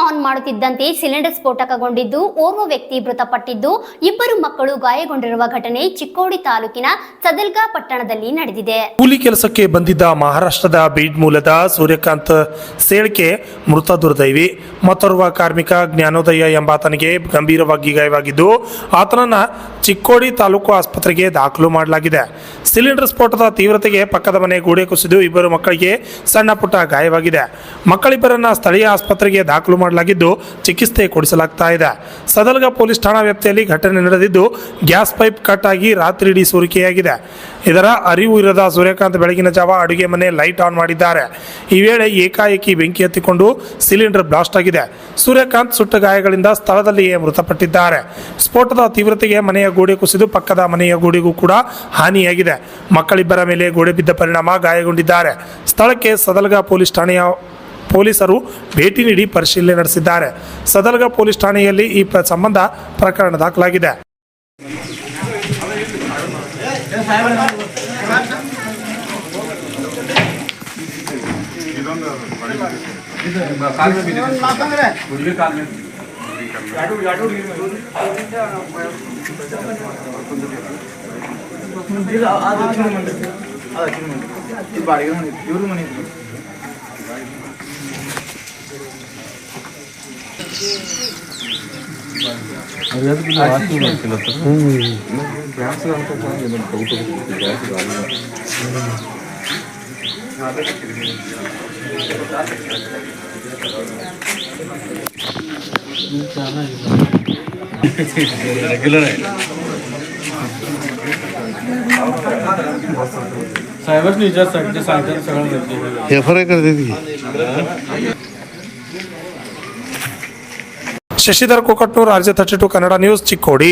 On ಮಾಡುತ್ತಿದ್ದಂತೆ cylinder ಸ್ಫೋಟಕಗೊಂಡಿದ್ದು ಓರ್ವ ವ್ಯಕ್ತಿ ಮೃತಪಟ್ಟಿದ್ದು ಇಬ್ಬರು ಮಕ್ಕಳು ಗಾಯಗೊಂಡಿರುವ ಘಟನೆ ಚಿಕ್ಕೋಡಿ ತಾಲೂಕಿನ ಸದಲ್ಗಾ ಪಟ್ಟಣದಲ್ಲಿ ನಡೆದಿದೆ. ಕೂಲಿ ಕೆಲಸಕ್ಕೆ ಬಂದಿದ್ದ ಮಹಾರಾಷ್ಟ್ರದ ಬೀಡ್ ಮೂಲದ ಸೂರ್ಯಕಾಂತ್ ಸೇಳ್ಕೆ ಮೃತ ದುರ್ದೈವಿ. ಮತ್ತೋರ್ವ ಕಾರ್ಮಿಕ ಜ್ಞಾನೋದಯ ಎಂಬಾತನಿಗೆ ಗಂಭೀರವಾಗಿ ಗಾಯವಾಗಿದ್ದು ಆತನನ್ನ ಚಿಕ್ಕೋಡಿ ತಾಲೂಕು ಆಸ್ಪತ್ರೆಗೆ ದಾಖಲು ಮಾಡಲಾಗಿದೆ. ಸಿಲಿಂಡರ್ ಸ್ಫೋಟದ ತೀವ್ರತೆಗೆ ಪಕ್ಕದ ಮನೆ ಗೋಡೆ ಕುಸಿದು ಇಬ್ಬರು ಮಕ್ಕಳಿಗೆ ಸಣ್ಣ ಪುಟ್ಟ ಗಾಯವಾಗಿದೆ. ಮಕ್ಕಳಿಬ್ಬರನ್ನ ಸ್ಥಳೀಯ ಆಸ್ಪತ್ರೆಗೆ ದಾಖಲು ಮಾಡಲಾಗಿದ್ದು ಚಿಕಿತ್ಸೆ ಕೊಡಿಸಲಾಗ್ತಾ ಇದೆ. ಸದಲ್ಗಾ ಪೊಲೀಸ್ ಠಾಣಾ ವ್ಯಾಪ್ತಿಯಲ್ಲಿ ಘಟನೆ ನಡೆದಿದ್ದು ಗ್ಯಾಸ್ ಪೈಪ್ ಕಟ್ ಆಗಿ ರಾತ್ರಿಯಿಡೀ ಸೋರಿಕೆಯಾಗಿದೆ. ಇದರ ಅರಿವು ಇರದ ಸೂರ್ಯಕಾಂತ್ ಬೆಳಗಿನ ಜಾವ ಅಡುಗೆ ಮನೆ ಲೈಟ್ ಆನ್ ಮಾಡಿದ್ದಾರೆ. ಈ ವೇಳೆ ಏಕಾಏಕಿ ಬೆಂಕಿ ಹತ್ತಿಕೊಂಡು ಸಿಲಿಂಡರ್ ಬ್ಲಾಸ್ಟ್ ಆಗಿದೆ. ಸೂರ್ಯಕಾಂತ್ ಸುಟ್ಟ ಗಾಯಗಳಿಂದ ಸ್ಥಳದಲ್ಲಿಯೇ ಮೃತಪಟ್ಟಿದ್ದಾರೆ. ಸ್ಫೋಟದ ತೀವ್ರತೆಗೆ ಮನೆಯ ಗೋಡೆ ಕುಸಿದು ಪಕ್ಕದ ಮನೆಯ ಗೋಡೆಗೂ ಕೂಡ ಹಾನಿಯಾಗಿದೆ. ಮಕ್ಕಳಿಬ್ಬರ ಮೇಲೆ ಗೋಡೆ ಬಿದ್ದ ಪರಿಣಾಮ ಗಾಯಗೊಂಡಿದ್ದಾರೆ. ಸ್ಥಳಕ್ಕೆ ಸದಲ್ಗಾ ಪೊಲೀಸ್ ಠಾಣೆಯ ಪೊಲೀಸರು ಭೇಟಿ ನೀಡಿ ಪರಿಶೀಲನೆ ನಡೆಸಿದ್ದಾರೆ. ಸದಲ್ಗಾ ಪೊಲೀಸ್ ಠಾಣೆಯಲ್ಲಿ ಈ ಸಂಬಂಧ ಪ್ರಕರಣ ದಾಖಲಾಗಿದೆ. Shashidhar Kokatnur, RJ32 Kannada news, Chikkodi.